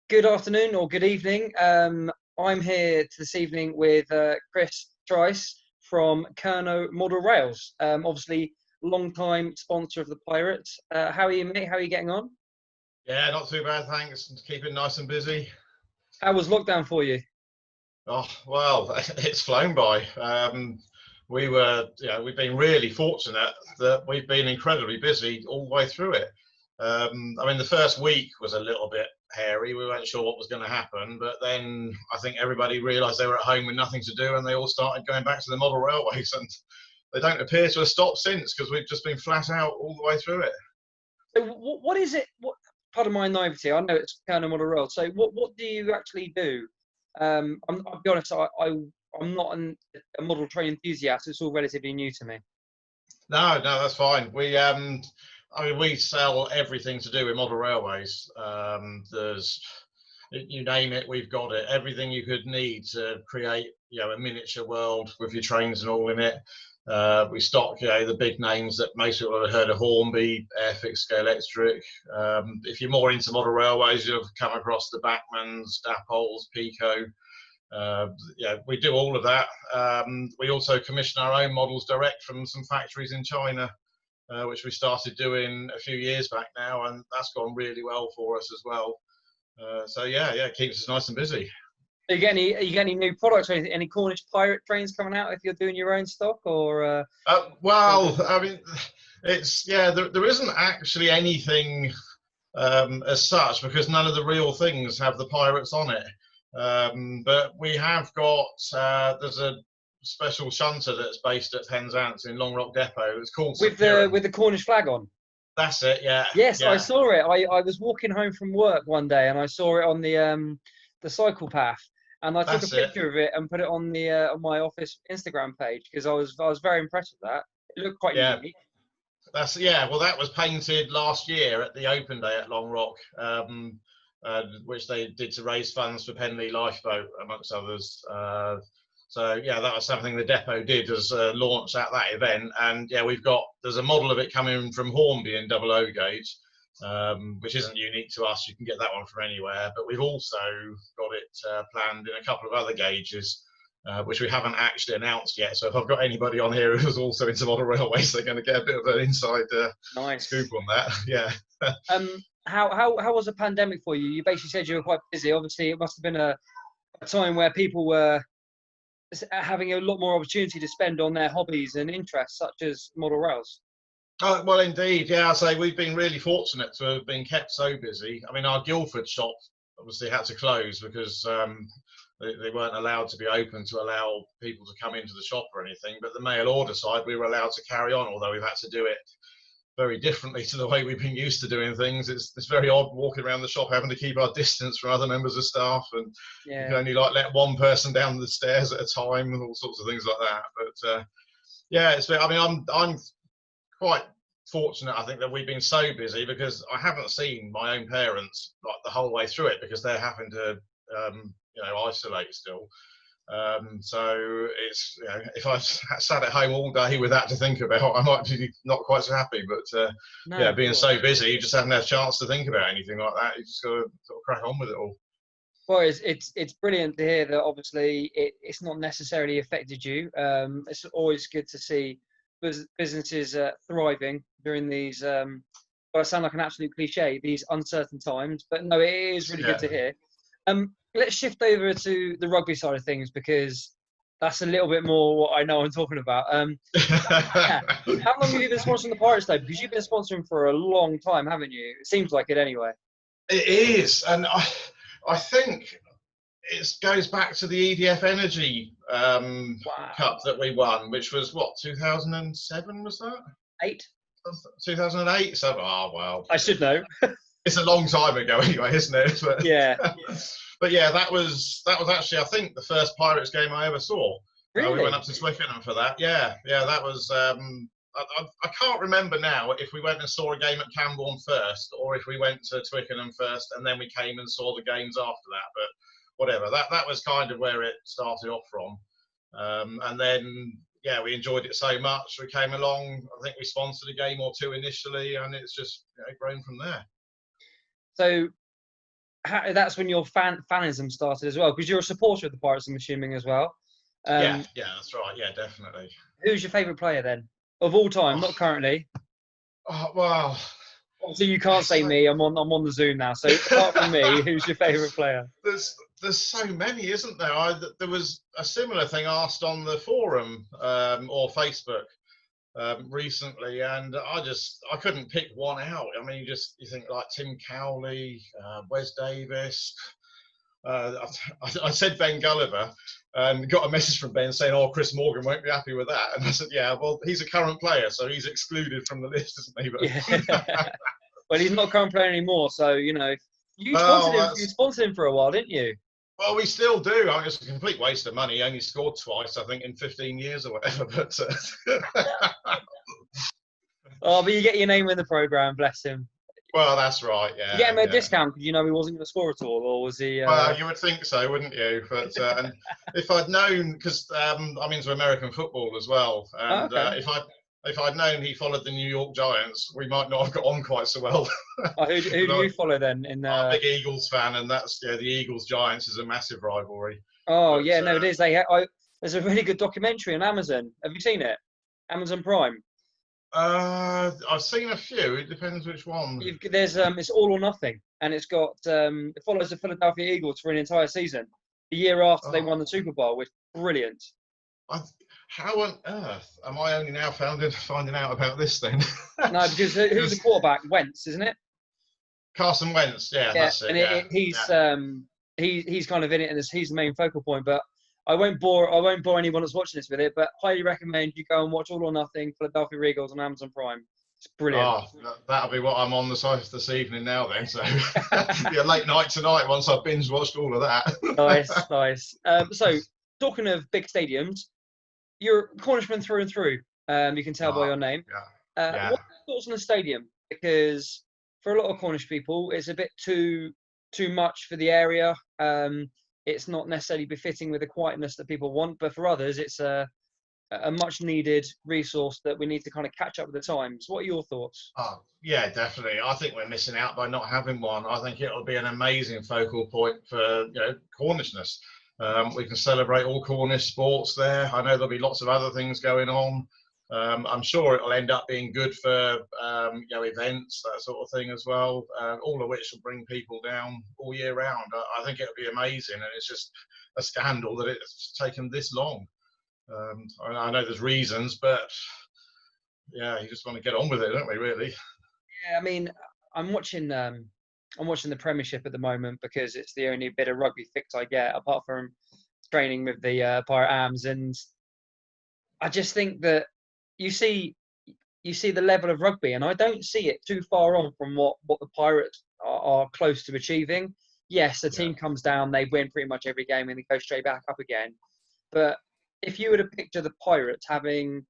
Good afternoon or good evening. I'm here this evening with Chris Trice from Kernow Model Rails. Obviously, long-time sponsor of the Pirates. How are you, mate? How are you getting on? Yeah, not too bad, thanks. Keeping nice and busy. How was lockdown for you? Oh, well, it's flown by. We've been really fortunate that we've been incredibly busy all the way through it. I mean, the first week was a little bit hairy. We weren't sure what was going to happen, but then I think everybody realised they were at home with nothing to do, and they all started going back to the model railways, and they don't appear to have stopped since because we've just been flat out all the way through it. So, what is it? Pardon my naivety. I know it's Kernow Model Rails. So, what do you actually do? I'll be honest. I'm not a model train enthusiast. It's all relatively new to me. No, that's fine. I mean, we sell everything to do with model railways. There's, you name it, we've got it. Everything you could need to create, a miniature world with your trains and all in it. We stock, the big names that most people have heard of: Hornby, Airfix, Electric. If you're more into model railways, you'll come across the Bachmans, Dapols, Pico. We do all of that. We also commission our own models direct from some factories in China, which we started doing a few years back now, and that's gone really well for us as well. It keeps us nice and busy. You get any new products or anything? Any Cornish pirate trains coming out if you're doing your own stock, or? I mean, there isn't actually anything as such, because none of the real things have the pirates on it. But we have got there's a special shunter that's based at Penzance in Long Rock Depot. It's called with the Cornish flag on. That's it, yeah. Yes, yeah. I saw it. I was walking home from work one day and I saw it on the cycle path, and I took a picture of it and put it on the on my office Instagram page because I was very impressed with that. It looked quite unique. Well, that was painted last year at the open day at Long Rock, which they did to raise funds for Penley Lifeboat, amongst others. That was something the depot did as launch at that event. And there's a model of it coming from Hornby in double O gauge, which isn't unique to us. You can get that one from anywhere. But we've also got it planned in a couple of other gauges, which we haven't actually announced yet. So if I've got anybody on here who's also into model railways, they're going to get a bit of an inside scoop on that. Yeah. How was the pandemic for you? You basically said you were quite busy. Obviously, it must have been a time where people were having a lot more opportunity to spend on their hobbies and interests, such as model rails. Oh, well, indeed, yeah. I say we've been really fortunate to have been kept so busy. I mean, our Guildford shop obviously had to close because they weren't allowed to be open to allow people to come into the shop or anything. But the mail order side, we were allowed to carry on, although we've had to do it very differently to the way we've been used to doing things. It's very odd walking around the shop having to keep our distance from other members of staff, and you can only let one person down the stairs at a time and all sorts of things like that. But I'm quite fortunate, I think, that we've been so busy, because I haven't seen my own parents like the whole way through it, because they're having to isolate still. So it's, if I sat at home all day with that to think about, I might be not quite so happy. But being so busy, you just haven't had a chance to think about anything like that. You just got to sort of crack on with it all. Well, it's brilliant to hear that. Obviously, it's not necessarily affected you. It's always good to see businesses thriving during these. Well, I sound like an absolute cliche, these uncertain times, but no, it is really good to hear. Let's shift over to the rugby side of things, because that's a little bit more what I know I'm talking about. How long have you been sponsoring the Pirates, though? Because you've been sponsoring for a long time, haven't you? It seems like it anyway. It is, and I think it goes back to the EDF Energy Cup that we won, which was what, 2007 was that? 8. 2008. So well, I should know. It's a long time ago anyway, isn't it? But, yeah. But yeah, that was actually, I think, the first Pirates game I ever saw. Really? We went up to Twickenham for that. Yeah, that was. I can't remember now if we went and saw a game at Camborne first, or if we went to Twickenham first and then we came and saw the games after that. But whatever, that was kind of where it started off from. And then we enjoyed it so much. We came along. I think we sponsored a game or two initially, and it's just grown from there. So, that's when your fanism started as well, because you're a supporter of the Pirates, I'm assuming, as well. Yeah, that's right. Yeah, definitely. Who's your favourite player then, of all time, Oh, not currently? well, Obviously, you can't say so, me. I'm on the Zoom now. So apart from me, who's your favourite player? there's so many, isn't there? There was a similar thing asked on the forum or Facebook recently, and I couldn't pick one out. I mean, you think like Tim Cowley, Wes Davis. I said Ben Gulliver, and got a message from Ben saying, "Oh, Chris Morgan won't be happy with that." And I said, "Yeah, well, he's a current player, so he's excluded from the list, isn't he?" But, Yeah. Well, he's not a current player anymore, so you sponsored him. well, You sponsored him for a while, didn't you? well, we still do. I mean, it's a complete waste of money. He only scored twice, I think, in 15 years or whatever. But Oh, but you get your name in the program. Bless him. well, that's right. You get Yeah, him a yeah. discount because he wasn't going to score at all, or was he? Well, you would think so, wouldn't you? But and if I'd known, because I'm into American football as well, Oh, and okay. if I'd known he followed the New York Giants, we might not have got on quite so well. Oh, who do you follow then? I'm a big Eagles fan, and that's the Eagles Giants is a massive rivalry. Oh, But yeah, no, it is. There's a really good documentary on Amazon. Have you seen it? Amazon Prime. I've seen a few. It depends which one. It's All or Nothing, and it follows the Philadelphia Eagles for an entire season. The year after they won the Super Bowl, which brilliant. How on earth am I only now finding out about this then? No, because who's the quarterback? Wentz, isn't it? Carson Wentz, yeah, Yeah, that's it. and Yeah, he's kind of in it, and he's the main focal point. But I won't bore anyone that's watching this with it. But highly recommend you go and watch All or Nothing, Philadelphia Eagles on Amazon Prime. It's brilliant. Oh, that'll be what I'm on this evening now then. So be a late night tonight once I've binge watched all of that. Nice. So talking of big stadiums, you're a Cornishman through and through. You can tell by your name. Yeah. What are your thoughts on the stadium? Because for a lot of Cornish people, it's a bit too much for the area. It's not necessarily befitting with the quietness that people want, but for others, it's a much needed resource that we need to kind of catch up with the times. What are your thoughts? Oh, yeah, definitely. I think we're missing out by not having one. I think it'll be an amazing focal point for Cornishness. We can celebrate all Cornish sports there. I know there'll be lots of other things going on. I'm sure it'll end up being good for events, that sort of thing as well. All of which will bring people down all year round. I think it'll be amazing, and it's just a scandal that it's taken this long. I know there's reasons, but yeah, you just want to get on with it, don't we? Really? Yeah, I mean, I'm watching the Premiership at the moment because it's the only bit of rugby fix I get, apart from training with the Pirate Ams, and I just think that you see the level of rugby, and I don't see it too far on from what the Pirates are close to achieving. Yes, the team comes down, they win pretty much every game, and they go straight back up again. But if you were to picture the Pirates having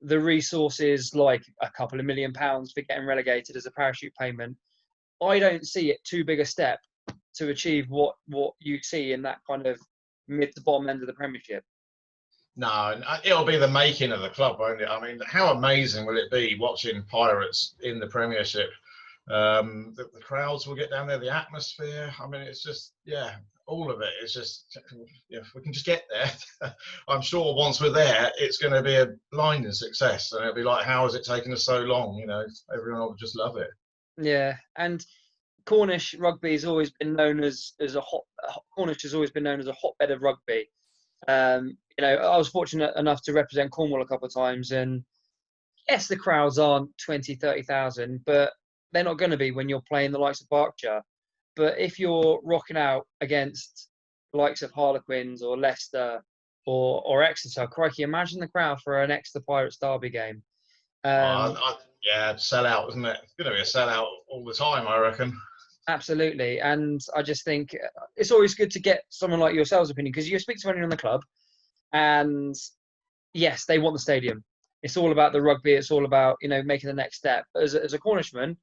the resources like a couple of £1 million for getting relegated as a parachute payment, I don't see it too big a step to achieve what you see in that kind of mid to bottom end of the Premiership. No, it'll be the making of the club, won't it? I mean, how amazing will it be watching Pirates in the Premiership? The crowds will get down there, the atmosphere. I mean, it's just, all of it. It's just, if we can just get there, I'm sure once we're there, it's going to be a blinding success. And it'll be like, how has it taken us so long? Everyone will just love it. Yeah, and Cornish rugby has always been known Cornish has always been known as a hotbed of rugby. I was fortunate enough to represent Cornwall a couple of times, and yes, the crowds aren't 20, 30,000, but they're not going to be when you're playing the likes of Berkshire. But if you're rocking out against the likes of Harlequins or Leicester or Exeter, crikey, imagine the crowd for an Exeter Pirates derby game. Sellout, isn't it? It's going to be a sellout all the time, I reckon. Absolutely. And I just think it's always good to get someone like yourselves' opinion, because you speak to anyone in the club and yes, they want the stadium. It's all about the rugby. It's all about, making the next step. As a Cornishman,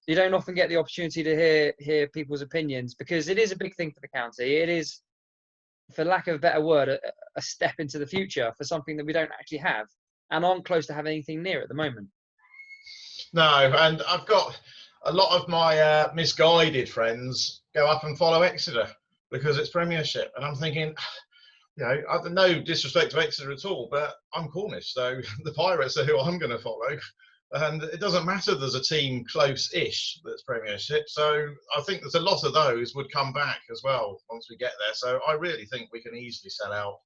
you don't often get the opportunity to hear people's opinions, because it is a big thing for the county. It is, for lack of a better word, a step into the future for something that we don't actually have and aren't close to having anything near at the moment. No, and I've got a lot of my misguided friends go up and follow Exeter because it's Premiership. And I'm thinking, no disrespect to Exeter at all, but I'm Cornish, so the Pirates are who I'm going to follow. And it doesn't matter there's a team close-ish that's Premiership. So I think there's a lot of those would come back as well once we get there. So I really think we can easily sell out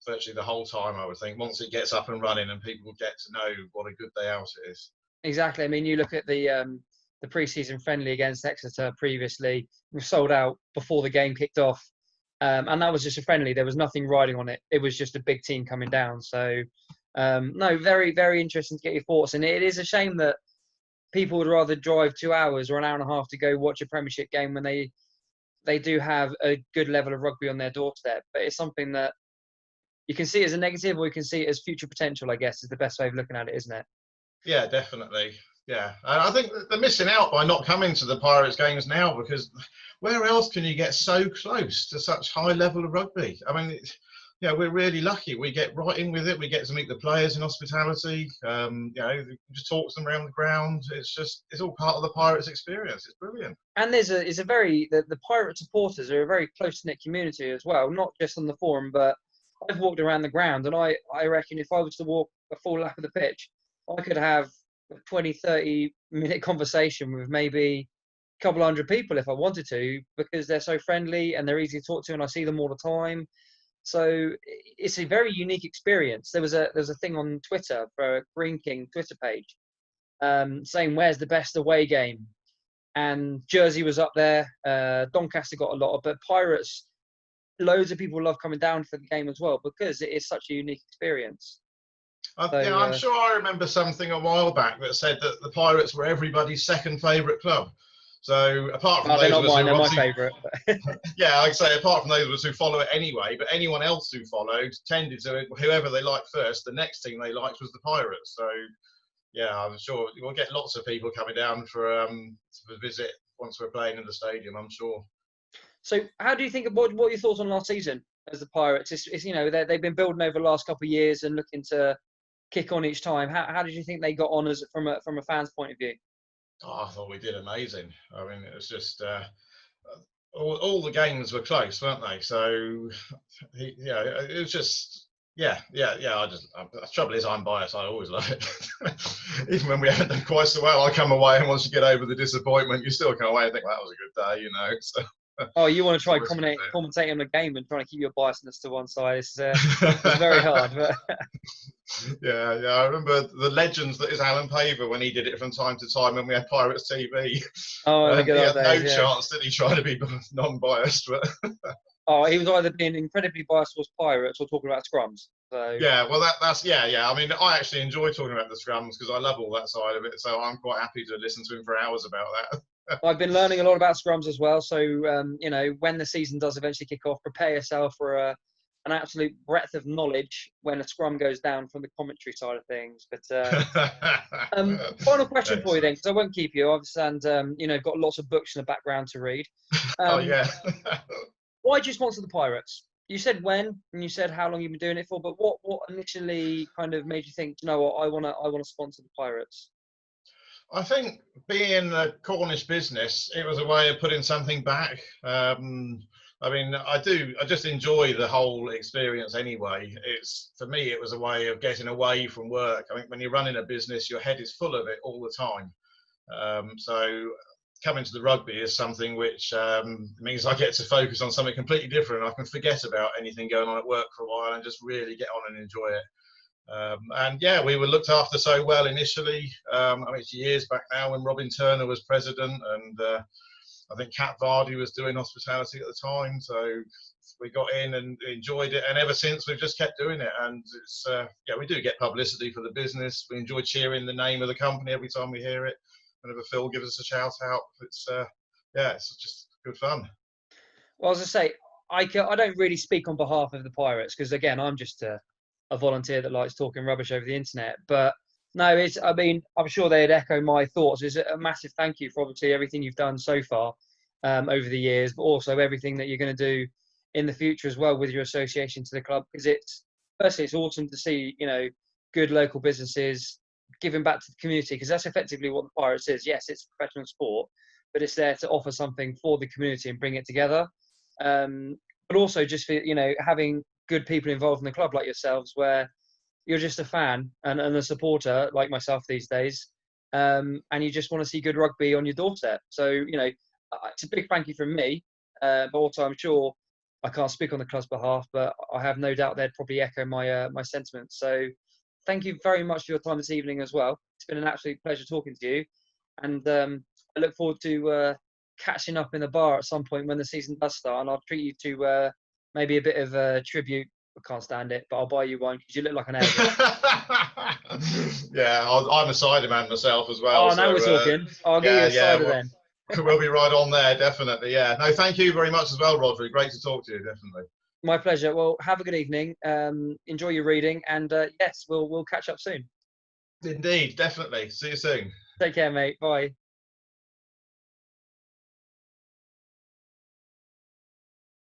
virtually the whole time, I would think, once it gets up and running and people get to know what a good day out it is. Exactly. I mean, you look at the pre-season friendly against Exeter previously. We sold out before the game kicked off. And that was just a friendly. There was nothing riding on it. It was just a big team coming down. So, no, very, very interesting to get your thoughts. And it is a shame that people would rather drive 2 hours or an hour and a half to go watch a Premiership game when they do have a good level of rugby on their doorstep. But it's something that you can see as a negative, or you can see it as future potential, I guess, is the best way of looking at it, isn't it? Yeah, definitely. Yeah, and I think they're missing out by not coming to the Pirates games now, because where else can you get so close to such high level of rugby? I mean, we're really lucky. We get right in with it. We get to meet the players in hospitality. Just talk to them around the ground. It's all part of the Pirates experience. It's brilliant. And the Pirate supporters are a very close knit community as well, not just on the forum, but I've walked around the ground, and I reckon if I was to walk a full lap of the pitch, I could have a 20, 30-minute conversation with maybe a couple hundred people if I wanted to, because they're so friendly and they're easy to talk to, and I see them all the time. So it's a very unique experience. There was a thing on Twitter for Green King Twitter page saying where's the best away game, and Jersey was up there. Doncaster got a lot of, but Pirates, loads of people love coming down for the game as well because it is such a unique experience. I'm sure I remember something a while back that said that the Pirates were everybody's second favourite club. So apart from those they're not mine, they're my obviously, favourite. yeah, I'd say apart from those of us who follow it anyway, but anyone else who followed tended to, whoever they liked first, the next team they liked was the Pirates. So yeah, I'm sure we'll get lots of people coming down for a visit once we're playing in the stadium, I'm sure. So how do you think, what are your thoughts on last season as the Pirates? It's they've been building over the last couple of years and looking to kick on each time. How did you think they got on as from a fan's point of view? Oh, I thought we did amazing. I mean, it was just all the games were close, weren't they? So it was just the trouble is I'm biased. I always love it. Even when we haven't done quite so well, I come away, and once you get over the disappointment, you still come away and think, well, that was a good day, So. Oh, you want to try commentating on the game and trying to keep your biasness to one side. It's very hard. But yeah. I remember the legends that is Alan Paver when he did it from time to time when we had Pirates TV. Oh, he had no chance that he tried to be non-biased. But oh, he was either being incredibly biased towards Pirates or talking about scrums. So yeah, well, that's. I mean, I actually enjoy talking about the scrums because I love all that side of it. So I'm quite happy to listen to him for hours about that. I've been learning a lot about scrums as well. So, when the season does eventually kick off, prepare yourself for an absolute breadth of knowledge when a scrum goes down from the commentary side of things. But final question for you then, because I won't keep you. I understand, got lots of books in the background to read. Oh, yeah. Why did you sponsor the Pirates? You said when, and you said how long you've been doing it for, but what initially kind of made you think, I want to sponsor the Pirates? I think being a Cornish business, it was a way of putting something back. I mean, I just enjoy the whole experience anyway. For me, it was a way of getting away from work. I mean, when you're running a business, your head is full of it all the time. So coming to the rugby is something which means I get to focus on something completely different. I can forget about anything going on at work for a while and just really get on and enjoy it. We were looked after so well initially. I mean, it's years back now when Robin Turner was president, and I think Kat Vardy was doing hospitality at the time. So we got in and enjoyed it, and ever since we've just kept doing it. And it's we do get publicity for the business. We enjoy cheering the name of the company every time we hear it. Whenever Phil gives us a shout out, it's just good fun. Well, as I say, I don't really speak on behalf of the Pirates because, again, I'm just a volunteer that likes talking rubbish over the internet. But no, I'm sure they'd echo my thoughts. It's a massive thank you for obviously everything you've done so far over the years, but also everything that you're going to do in the future as well with your association to the club. Because it's awesome to see, good local businesses giving back to the community, because that's effectively what the Pirates is. Yes, it's a professional sport, but it's there to offer something for the community and bring it together. But also just for, having good people involved in the club like yourselves, where you're just a fan and a supporter like myself these days, and you just want to see good rugby on your doorstep. So, it's a big thank you from me, but also I'm sure I can't speak on the club's behalf, but I have no doubt they'd probably echo my sentiments. So thank you very much for your time this evening as well. It's been an absolute pleasure talking to you, and I look forward to catching up in the bar at some point when the season does start, and I'll treat you to maybe a bit of a tribute. I can't stand it, but I'll buy you one because you look like an elder. Yeah, I'm a cider man myself as well. Oh, now we're talking. I'll get you a cider then. We'll be right on there, definitely. Yeah. No, thank you very much as well, Rodri. Great to talk to you, definitely. My pleasure. Well, have a good evening. Enjoy your reading, and yes, we'll catch up soon. Indeed, definitely. See you soon. Take care, mate. Bye.